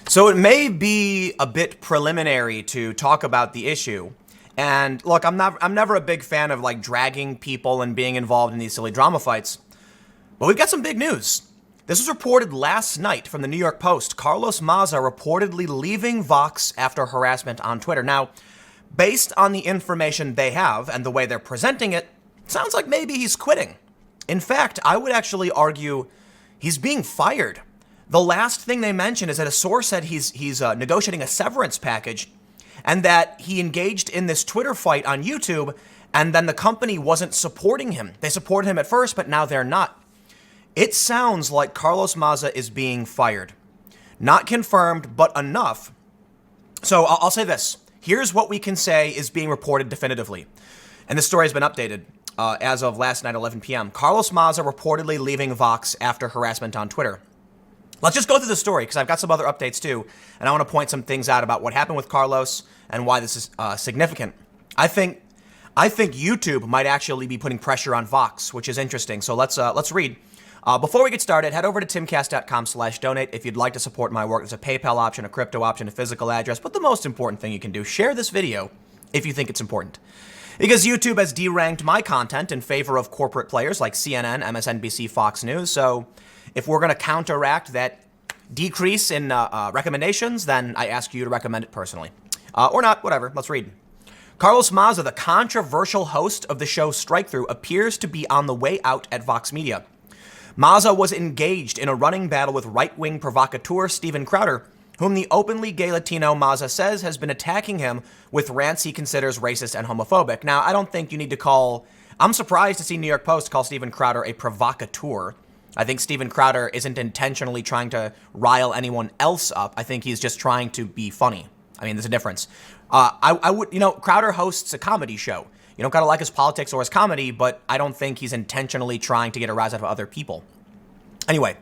So it may be a bit preliminary to talk about the issue. And look, I'm never a big fan of like dragging people and being involved in these silly drama fights. But we've got some big news. This was reported last night from the New York Post. Carlos Maza reportedly leaving Vox after harassment on Twitter. Now, based on the information they have and the way they're presenting it, sounds like maybe he's quitting. In fact, I would actually argue he's being fired. The last thing they mentioned is that a source said he's negotiating a severance package and that he engaged in this Twitter fight on YouTube and then the company wasn't supporting him. They supported him at first, but now they're not. It sounds like Carlos Maza is being fired. Not confirmed, but enough. So I'll say this. Here's what we can say is being reported definitively. And this story has been updated as of last night, 11 p.m. Carlos Maza reportedly leaving Vox after harassment on Twitter. Let's just go through the story because I've got some other updates too. And I want to point some things out about what happened with Carlos and why this is significant. I think YouTube might actually be putting pressure on Vox, which is interesting. So let's read. Before we get started, head over to timcast.com/donate if you'd like to support my work. There's a PayPal option, a crypto option, a physical address. But the most important thing you can do, share this video if you think it's important. Because YouTube has deranked my content in favor of corporate players like CNN, MSNBC, Fox News. So if we're going to counteract that decrease in recommendations, then I ask you to recommend it personally. Or not, whatever. Let's read. Carlos Maza, the controversial host of the show Strike Through, appears to be on the way out at Vox Media. Maza was engaged in a running battle with right-wing provocateur Steven Crowder, whom the openly gay Latino Maza says has been attacking him with rants he considers racist and homophobic. Now, I don't think you need to call... I'm surprised to see New York Post call Steven Crowder a provocateur. I think Steven Crowder isn't intentionally trying to rile anyone else up. I think he's just trying to be funny. I mean, there's a difference. I would, Crowder hosts a comedy show. You don't gotta like his politics or his comedy, but I don't think he's intentionally trying to get a rise out of other people. Anyway,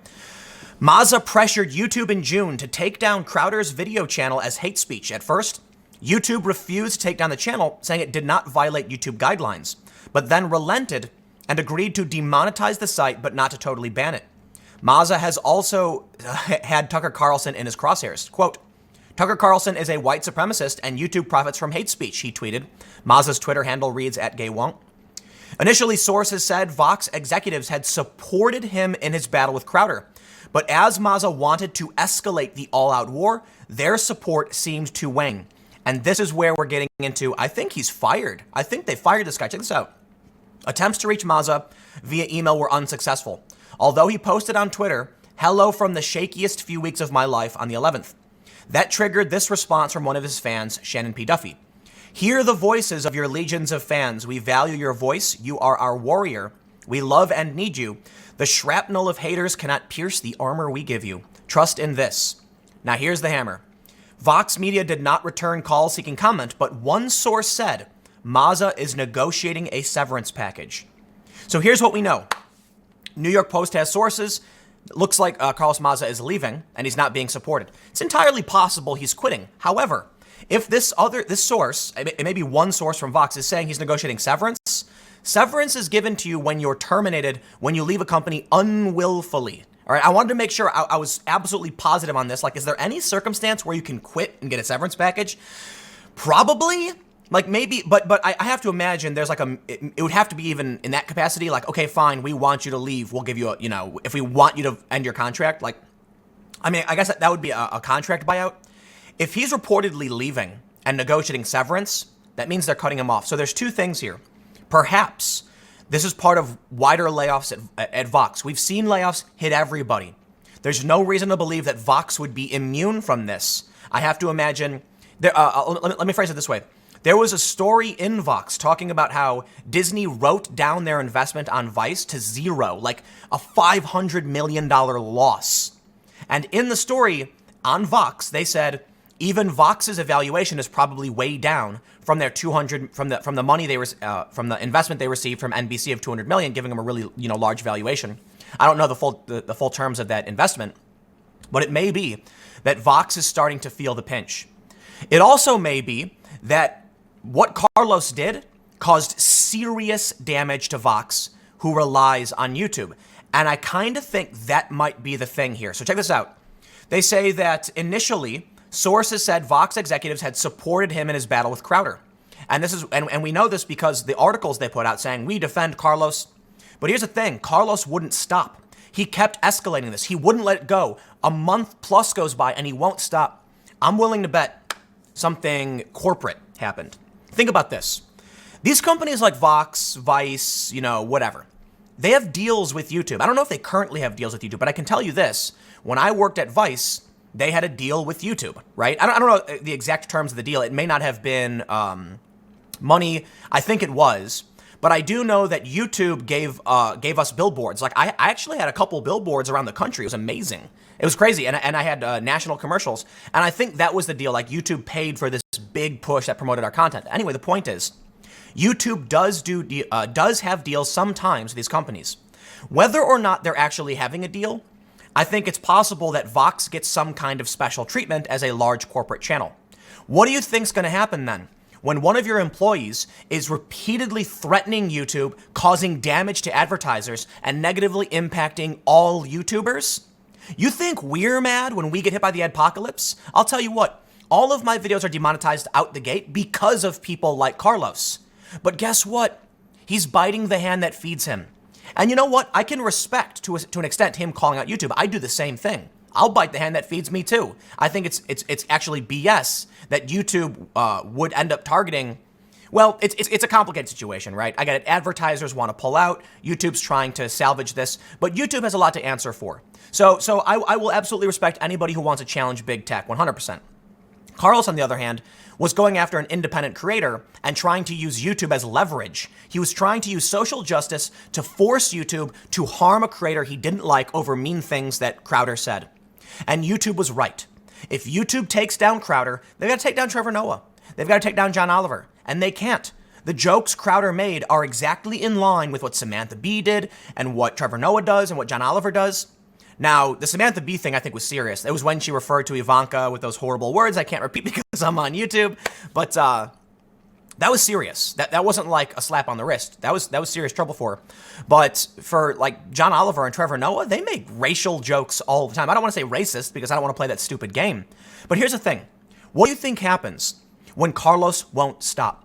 Maza pressured YouTube in June to take down Crowder's video channel as hate speech. At first, YouTube refused to take down the channel, saying it did not violate YouTube guidelines, but then relented and agreed to demonetize the site, but not to totally ban it. Maza has also had Tucker Carlson in his crosshairs. Quote, Tucker Carlson is a white supremacist and YouTube profits from hate speech, he tweeted. Maza's Twitter handle reads @GayWon't. Initially, sources said Vox executives had supported him in his battle with Crowder. But as Maza wanted to escalate the all-out war, their support seemed to wane. And this is where we're getting into, I think he's fired. I think they fired this guy. Check this out. Attempts to reach Maza via email were unsuccessful. Although he posted on Twitter, "Hello from the shakiest few weeks of my life" on the 11th. That triggered this response from one of his fans, Shannon P. Duffy. Hear the voices of your legions of fans. We value your voice. You are our warrior. We love and need you. The shrapnel of haters cannot pierce the armor we give you. Trust in this. Now here's the hammer. Vox Media did not return calls seeking comment, but one source said Maza is negotiating a severance package. So here's what we know. New York Post has sources. It looks like Carlos Maza is leaving and he's not being supported. It's entirely possible he's quitting. However, if this source, it may be one source from Vox, is saying he's negotiating severance, severance is given to you when you're terminated, when you leave a company unwillfully. All right, I wanted to make sure I was absolutely positive on this. Like, is there any circumstance where you can quit and get a severance package? Probably. Like maybe, but I have to imagine there's like it would have to be even in that capacity. Like, okay, fine, we want you to leave. We'll give you if we want you to end your contract, like, I mean, I guess that would be a contract buyout. If he's reportedly leaving and negotiating severance, that means they're cutting him off. So there's two things here. Perhaps this is part of wider layoffs at Vox. We've seen layoffs hit everybody. There's no reason to believe that Vox would be immune from this. I have to imagine, let me phrase it this way. There was a story in Vox talking about how Disney wrote down their investment on Vice to zero, like a $500 million loss. And in the story on Vox, they said even Vox's evaluation is probably way down from their from the money from the investment they received from NBC of $200 million, giving them a really large valuation. I don't know the full terms of that investment, but it may be that Vox is starting to feel the pinch. It also may be that what Carlos did caused serious damage to Vox, who relies on YouTube. And I kind of think that might be the thing here. So check this out. They say that initially, sources said Vox executives had supported him in his battle with Crowder. And this is and we know this because the articles they put out saying, we defend Carlos. But here's the thing, Carlos wouldn't stop. He kept escalating this. He wouldn't let it go. A month plus goes by and he won't stop. I'm willing to bet something corporate happened. Think about this. These companies like Vox, Vice, whatever, they have deals with YouTube. I don't know if they currently have deals with YouTube, but I can tell you this. When I worked at Vice, they had a deal with YouTube, right? I don't know the exact terms of the deal. It may not have been money. I think it was. But I do know that YouTube gave us billboards. Like I actually had a couple billboards around the country. It was amazing. It was crazy. And I had national commercials. And I think that was the deal. Like YouTube paid for this big push that promoted our content. Anyway, the point is, YouTube does have deals sometimes with these companies. Whether or not they're actually having a deal, I think it's possible that Vox gets some kind of special treatment as a large corporate channel. What do you think's going to happen then? When one of your employees is repeatedly threatening YouTube, causing damage to advertisers, and negatively impacting all YouTubers? You think we're mad when we get hit by the adpocalypse? I'll tell you what, all of my videos are demonetized out the gate because of people like Carlos. But guess what? He's biting the hand that feeds him. And you know what? I can respect, to an extent, him calling out YouTube. I do the same thing. I'll bite the hand that feeds me too. I think it's actually BS that YouTube would end up targeting. Well, it's a complicated situation, right? I get it. Advertisers want to pull out. YouTube's trying to salvage this, but YouTube has a lot to answer for. So I will absolutely respect anybody who wants to challenge big tech, 100%. Carlos, on the other hand, was going after an independent creator and trying to use YouTube as leverage. He was trying to use social justice to force YouTube to harm a creator he didn't like over mean things that Crowder said. And YouTube was right. If YouTube takes down Crowder, they've got to take down Trevor Noah. They've got to take down John Oliver. And they can't. The jokes Crowder made are exactly in line with what Samantha Bee did and what Trevor Noah does and what John Oliver does. Now, the Samantha Bee thing, I think, was serious. It was when she referred to Ivanka with those horrible words I can't repeat because I'm on YouTube. But that was serious. That wasn't like a slap on the wrist. That was serious trouble for her. But for like John Oliver and Trevor Noah, they make racial jokes all the time. I don't want to say racist because I don't want to play that stupid game. But here's the thing. What do you think happens when Carlos won't stop?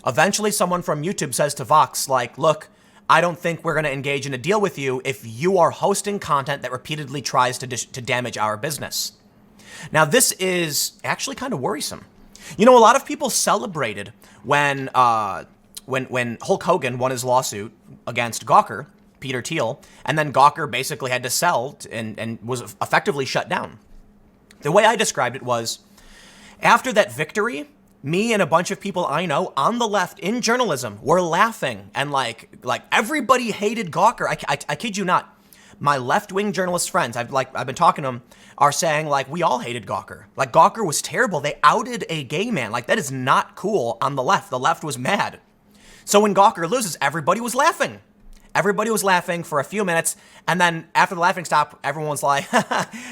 Eventually, someone from YouTube says to Vox, like, look, I don't think we're going to engage in a deal with you if you are hosting content that repeatedly tries to damage our business. Now, this is actually kind of worrisome. A lot of people celebrated when Hulk Hogan won his lawsuit against Gawker, Peter Thiel, and then Gawker basically had to sell and was effectively shut down. The way I described it was, after that victory, me and a bunch of people I know on the left in journalism were laughing and like everybody hated Gawker. I kid you not. My left-wing journalist friends, I've been talking to them, are saying like we all hated Gawker. Like Gawker was terrible. They outed a gay man. Like that is not cool on the left. The left was mad. So when Gawker loses, everybody was laughing. Everybody was laughing for a few minutes, and then after the laughing stopped, everyone was like,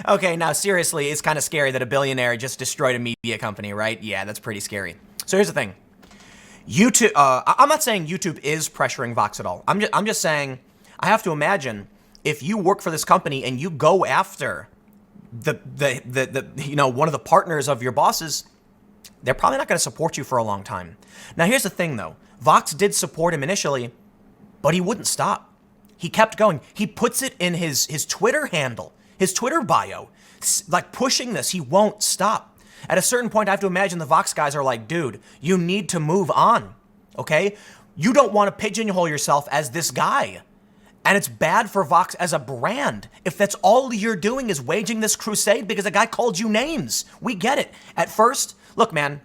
okay, now seriously, it's kind of scary that a billionaire just destroyed a media company, right? Yeah, that's pretty scary. So here's the thing. YouTube, I'm not saying YouTube is pressuring Vox at all. I'm just saying, I have to imagine if you work for this company and you go after the one of the partners of your bosses, they're probably not going to support you for a long time. Now, here's the thing, though. Vox did support him initially, but he wouldn't stop. He kept going. He puts it in his Twitter handle, his Twitter bio, like pushing this. He won't stop. At a certain point, I have to imagine the Vox guys are like, dude, you need to move on, okay? You don't want to pigeonhole yourself as this guy. And it's bad for Vox as a brand if that's all you're doing is waging this crusade because a guy called you names. We get it. At first, look, man,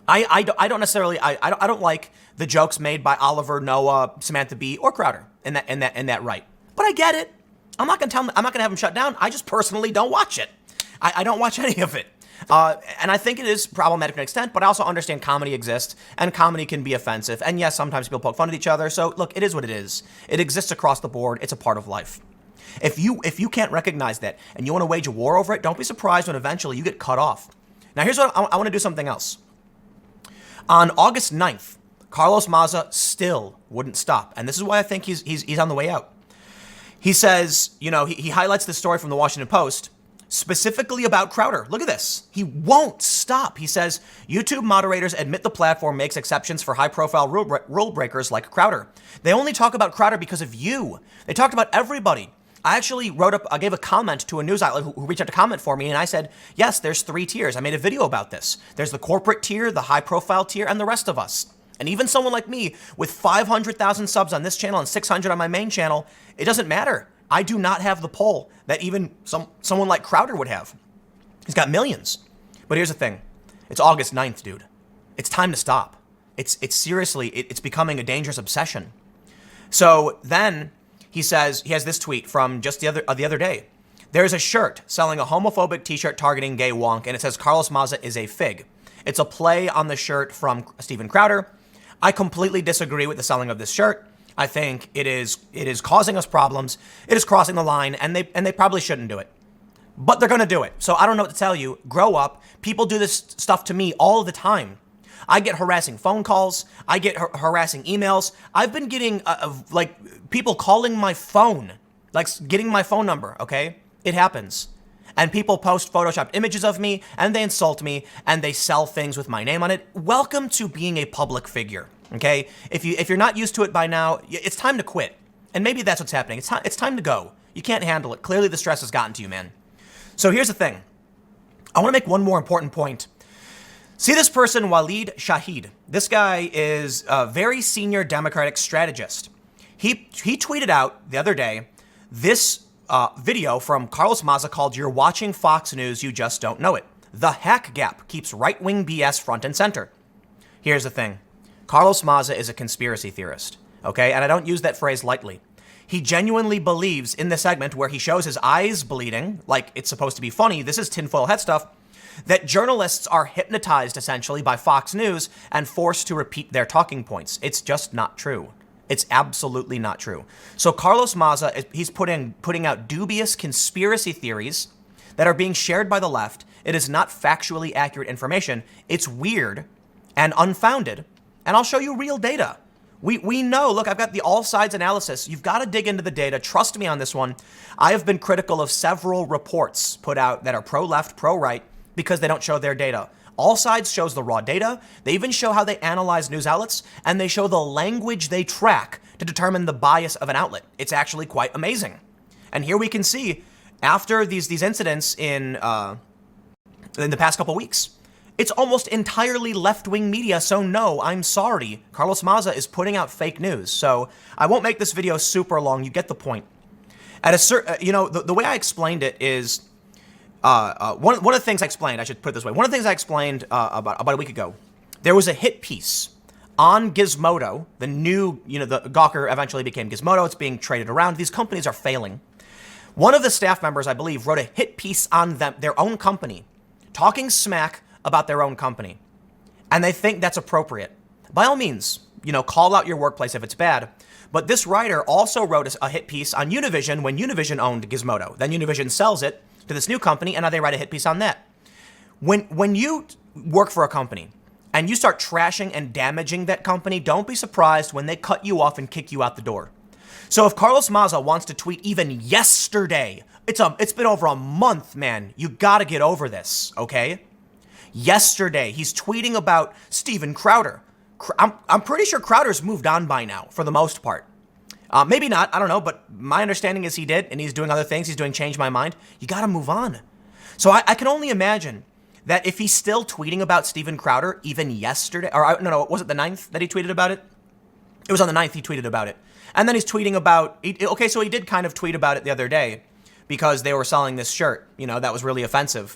I don't necessarily, I don't like the jokes made by Oliver, Noah, Samantha Bee, or Crowder in that right. But I get it. I'm not gonna have him shut down. I just personally don't watch it. I don't watch any of it. And I think it is problematic to an extent, but I also understand comedy exists and comedy can be offensive. And yes, sometimes people poke fun at each other. So look, it is what it is. It exists across the board. It's a part of life. If you can't recognize that and you want to wage a war over it, don't be surprised when eventually you get cut off. Now here's what I want to do something else. On August 9th, Carlos Maza still wouldn't stop. And this is why I think he's on the way out. He says, he highlights the story from the Washington Post specifically about Crowder. Look at this. He won't stop. He says, YouTube moderators admit the platform makes exceptions for high-profile rule breakers like Crowder. They only talk about Crowder because of you. They talked about everybody. I actually I gave a comment to a news outlet who reached out to comment for me, and I said, yes, there's 3 tiers. I made a video about this. There's the corporate tier, the high-profile tier, and the rest of us. And even someone like me with 500,000 subs on this channel and 600 on my main channel, it doesn't matter. I do not have the pull that even someone like Crowder would have. He's got millions. But here's the thing. It's August 9th, dude. It's time to stop. It's seriously, it's becoming a dangerous obsession. So then he says, he has this tweet from just the other day. There's a shirt selling a homophobic t-shirt targeting gay wonk, and it says Carlos Maza is a fig. It's a play on the shirt from Steven Crowder. I completely disagree with the selling of this shirt. I think it is causing us problems. It is crossing the line, and they probably shouldn't do it. But they're gonna do it. So I don't know what to tell you. Grow up. People do this stuff to me all the time. I get harassing phone calls. I get harassing emails. I've been getting like people calling my phone, like getting my phone number, okay? It happens. And people post photoshopped images of me, and they insult me, and they sell things with my name on it. Welcome to being a public figure, okay? If you're not used to it by now, it's time to quit. And maybe that's what's happening. It's time to go. You can't handle it. Clearly the stress has gotten to you, man. So here's the thing. I want to make one more important point. See this person, Waleed Shahid. This guy is a very senior Democratic strategist. He tweeted out the other day this video from Carlos Maza called "You're watching Fox News, you just don't know it. The hack gap keeps right-wing BS front and center." Here's the thing. Carlos Maza is a conspiracy theorist, okay? And I don't use that phrase lightly. He genuinely believes in the segment where he shows his eyes bleeding, like it's supposed to be funny, this is tinfoil head stuff, that journalists are hypnotized essentially by Fox News and forced to repeat their talking points. It's just not true. It's absolutely not true. So Carlos Maza, he's putting out dubious conspiracy theories that are being shared by the left. It is not factually accurate information. It's weird and unfounded. And I'll show you real data. We know, look, I've got the all sides analysis. You've got to dig into the data. Trust me on this one. I have been critical of several reports put out that are pro-left, pro-right, because they don't show their data. All Sides shows the raw data. They even show how they analyze news outlets, and they show the language they track to determine the bias of an outlet. It's actually quite amazing. And here we can see, after these incidents in the past couple weeks, it's almost entirely left-wing media, so no, I'm sorry. Carlos Maza is putting out fake news. So I won't make this video super long. You get the point. At a certain, the way I explained it is, one of the things I explained, I should put it this way. One of the things I explained about a week ago, there was a hit piece on Gizmodo, the new, the Gawker eventually became Gizmodo. It's being traded around. These companies are failing. One of the staff members, I believe, wrote a hit piece on their own company, talking smack about their own company. And they think that's appropriate. By all means, call out your workplace if it's bad. But this writer also wrote a hit piece on Univision when Univision owned Gizmodo. Then Univision sells it to this new company, and now they write a hit piece on that. When you work for a company and you start trashing and damaging that company, don't be surprised when they cut you off and kick you out the door. So if Carlos Maza wants to tweet even yesterday, it's been over a month, man. You gotta get over this, okay? Yesterday, he's tweeting about Steven Crowder. I'm pretty sure Crowder's moved on by now, for the most part. Maybe not, I don't know, but my understanding is he did, and he's doing other things. He's doing Change My Mind. You gotta move on. So I can only imagine that if he's still tweeting about Steven Crowder, even yesterday, or was it the 9th that he tweeted about it? It was on the 9th he tweeted about it. And then he's tweeting about, so he did kind of tweet about it the other day, because they were selling this shirt, that was really offensive.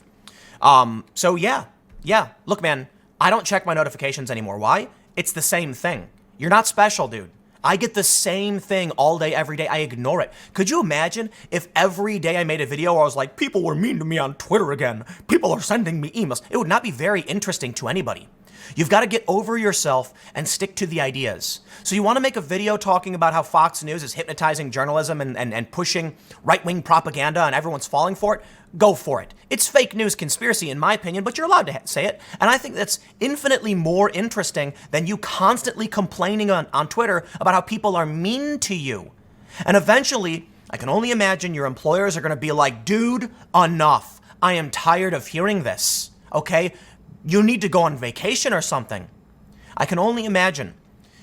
So yeah, look, man, I don't check my notifications anymore. Why? It's the same thing. You're not special, dude. I get the same thing all day, every day. I ignore it. Could you imagine if every day I made a video where I was like, people were mean to me on Twitter again. People are sending me emails. It would not be very interesting to anybody. You've got to get over yourself and stick to the ideas. So you want to make a video talking about how Fox News is hypnotizing journalism and pushing right-wing propaganda and everyone's falling for it? Go for it. It's fake news conspiracy in my opinion, but you're allowed to say it. And I think that's infinitely more interesting than you constantly complaining on Twitter about how people are mean to you. And eventually, I can only imagine your employers are going to be like, dude, enough. I am tired of hearing this, okay? You need to go on vacation or something. I can only imagine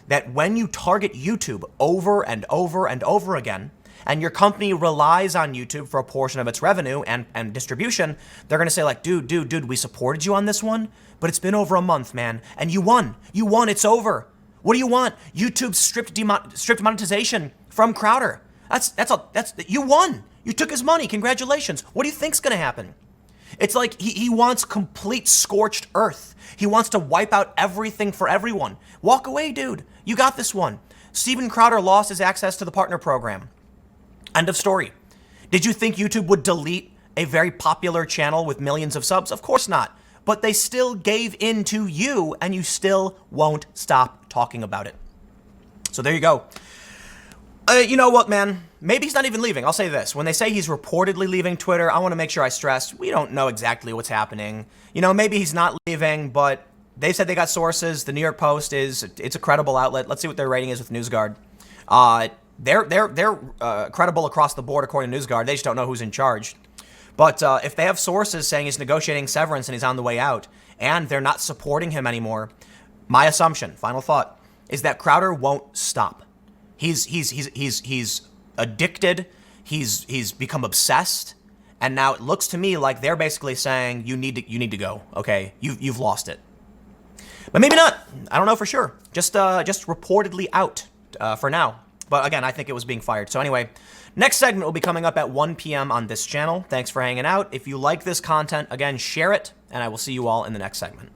that when you target YouTube over and over and over again, and your company relies on YouTube for a portion of its revenue and distribution, they're gonna say like, dude, we supported you on this one, but it's been over a month, man, and you won, it's over. What do you want? YouTube stripped monetization from Crowder. You won. You took his money, congratulations. What do you think's gonna happen? It's like he wants complete scorched earth. He wants to wipe out everything for everyone. Walk away, dude. You got this one. Steven Crowder lost his access to the partner program. End of story. Did you think YouTube would delete a very popular channel with millions of subs? Of course not. But they still gave in to you, and you still won't stop talking about it. So there you go. You know what, man? Maybe he's not even leaving. I'll say this. When they say he's reportedly leaving Twitter, I want to make sure I stress, we don't know exactly what's happening. You know, maybe he's not leaving, but they said they got sources. The New York Post it's a credible outlet. Let's see what their rating is with NewsGuard. They're credible across the board according to NewsGuard. They just don't know who's in charge. But if they have sources saying he's negotiating severance and he's on the way out, and they're not supporting him anymore, my assumption, final thought, is that Crowder won't stop. He's addicted. He's become obsessed, and now it looks to me like they're basically saying you need to go. Okay, you've lost it, but maybe not. I don't know for sure. Just reportedly out for now. But again, I think it was being fired. So anyway, next segment will be coming up at 1 p.m. on this channel. Thanks for hanging out. If you like this content, again, share it, and I will see you all in the next segment.